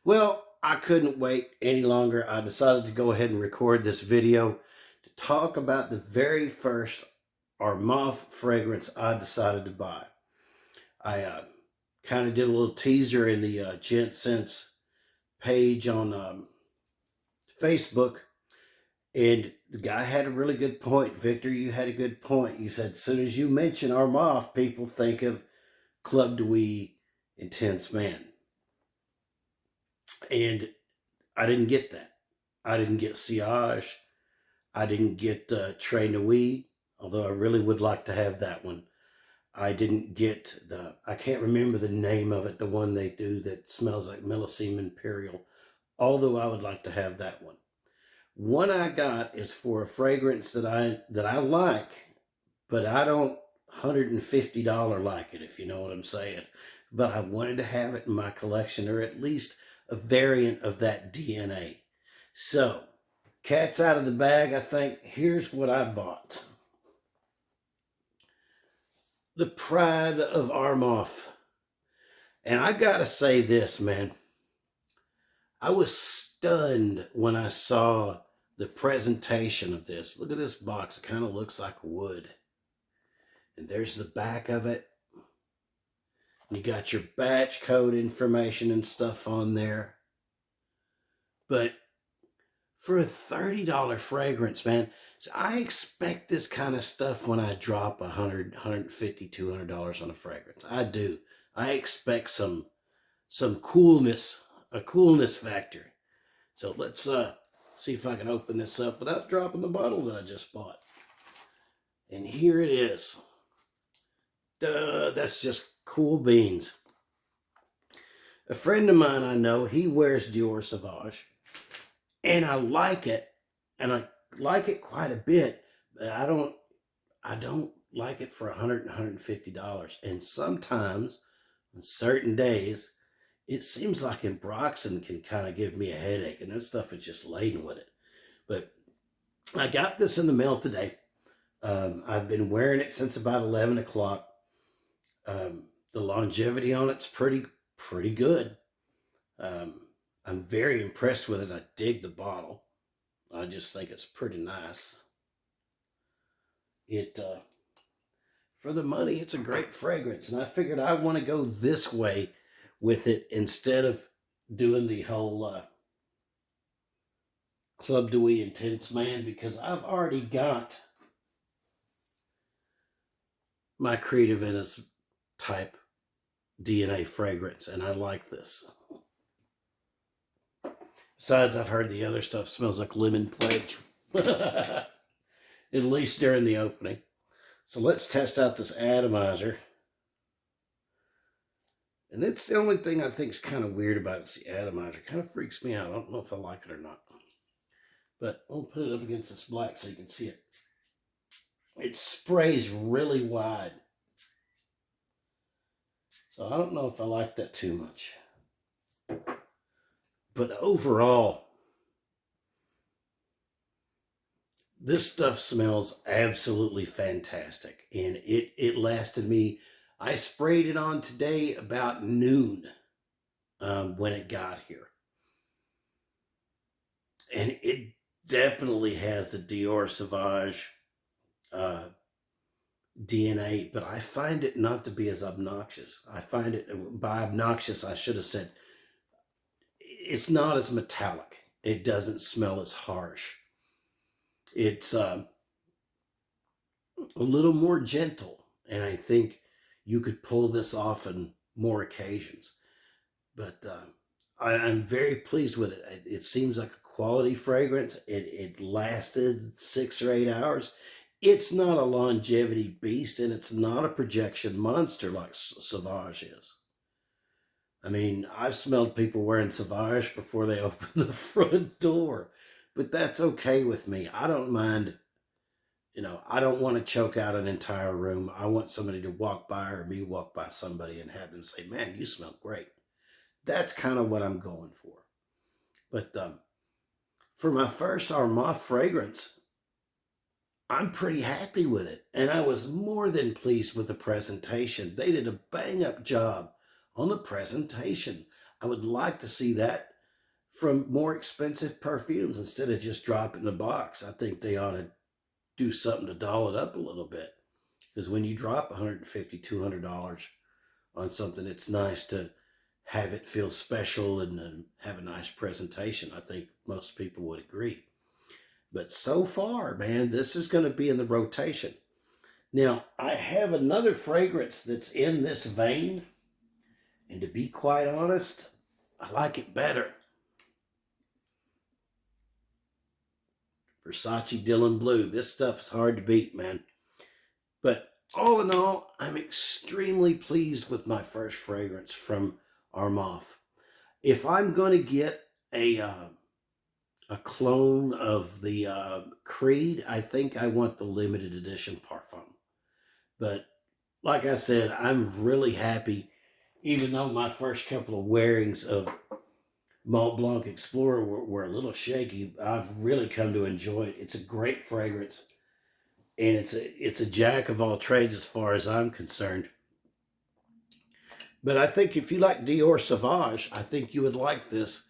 Well, I couldn't wait any longer. I decided to go ahead and record this video to talk about the very first Armaf fragrance I decided to buy. I kind of did a little teaser in the Gent Sense page on Facebook, and the guy had a really good point. Victor, you had a good point. You said, as soon as you mention Armaf, people think of Club Dewey Intense Man. And I didn't get that. I didn't get Siage. I didn't get Tres Nuits, although I really would like to have that one. I didn't get I can't remember the name of it, the one they do that smells like Millesime Imperial, although I would like to have that one. One I got is for a fragrance that I like, but I don't $150 like it, if you know what I'm saying. But I wanted to have it in my collection, or at least a variant of that DNA. So, cat's out of the bag, I think. Here's what I bought. The Pride of Armaf. And I gotta say this, man. I was stunned when I saw the presentation of this. Look at this box. It kind of looks like wood. And there's the back of it. You got your batch code information and stuff on there. But for a $30 fragrance, man, so I expect this kind of stuff when I drop $100, $150, $200 on a fragrance. I do. I expect some coolness, a coolness factor. So let's see if I can open this up without dropping the bottle that I just bought. And here it is. Duh, that's just cool beans. A friend of mine I know, he wears Dior Sauvage, and I like it, and I like it quite a bit, but I don't like it for $100, $150. And sometimes, on certain days, it seems like Ambroxan can kind of give me a headache, and that stuff is just laden with it. But I got this in the mail today. I've been wearing it since about 11 o'clock. The longevity on it's pretty good. I'm very impressed with it. I dig the bottle. I just think it's pretty nice. It for the money, it's a great fragrance, and I figured I want to go this way with it instead of doing the whole Club Dewey Intense Man, because I've already got my Creative Venice type DNA fragrance, and I like this. Besides, I've heard the other stuff smells like lemon pledge, at least during the opening. So let's test out this atomizer. And it's the only thing I think is kind of weird about it. It's the atomizer. It kind of freaks me out. I don't know if I like it or not. But I'll put it up against this black so you can see it. It sprays really wide. So I don't know if I like that too much. But overall, this stuff smells absolutely fantastic. And it lasted me, I sprayed it on today about noon when it got here. And it definitely has the Dior Sauvage DNA, but I find it not to be as obnoxious. I find it, by obnoxious, I should have said, it's not as metallic. It doesn't smell as harsh. It's a little more gentle, and I think you could pull this off on more occasions. But I'm very pleased with it. It seems like a quality fragrance. It lasted 6 or 8 hours. It's not a longevity beast, and it's not a projection monster like Sauvage is. I mean, I've smelled people wearing Sauvage before they open the front door, but that's okay with me. I don't mind, I don't want to choke out an entire room. I want somebody to walk by, or me walk by somebody and have them say, man, you smell great. That's kind of what I'm going for. But for my first Armaf fragrance, I'm pretty happy with it. And I was more than pleased with the presentation. They did a bang-up job on the presentation. I would like to see that from more expensive perfumes instead of just dropping the box. I think they ought to do something to doll it up a little bit. Because when you drop $150, $200 on something, it's nice to have it feel special and have a nice presentation. I think most people would agree. But so far, man, this is going to be in the rotation. Now, I have another fragrance that's in this vein. And to be quite honest, I like it better. Versace Dylan Blue. This stuff is hard to beat, man. But all in all, I'm extremely pleased with my first fragrance from Armaf. If I'm going to get a clone of the Creed, I think I want the limited edition Parfum. But like I said, I'm really happy, even though my first couple of wearings of Mont Blanc Explorer were a little shaky. I've really come to enjoy it. It's a great fragrance, and it's a jack of all trades as far as I'm concerned. But I think if you like Dior Sauvage, I think you would like this.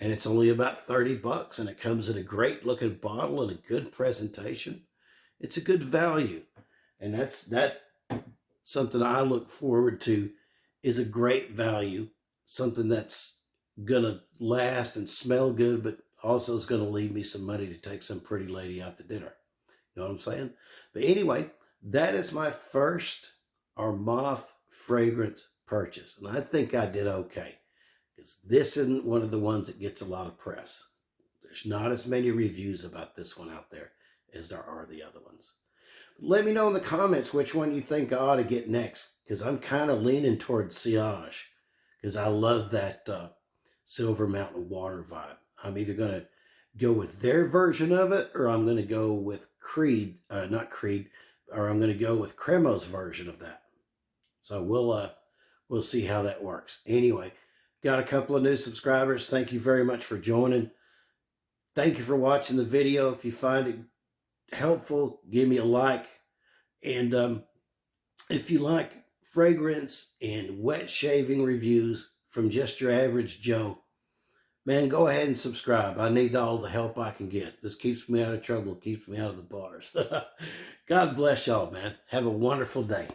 And it's only about $30, and it comes in a great looking bottle and a good presentation. It's a good value. And that's something I look forward to, is a great value, something that's gonna last and smell good, but also is gonna leave me some money to take some pretty lady out to dinner. You know what I'm saying? But anyway, that is my first Armaf fragrance purchase. And I think I did okay, because this isn't one of the ones that gets a lot of press. There's not as many reviews about this one out there as there are the other ones. Let me know in the comments which one you think I ought to get next, because I'm kind of leaning towards Sillage, because I love that Silver Mountain Water vibe. I'm either going to go with their version of it, or I'm going to go with Creed, not Creed, or I'm going to go with Cremo's version of that. So we'll see how that works. Anyway, got a couple of new subscribers. Thank you very much for joining. Thank you for watching the video. If you find it helpful, give me a like. And if you like fragrance and wet shaving reviews from just your average Joe, man, go ahead and subscribe. I need all the help I can get. This keeps me out of trouble, keeps me out of the bars. God bless y'all, man. Have a wonderful day.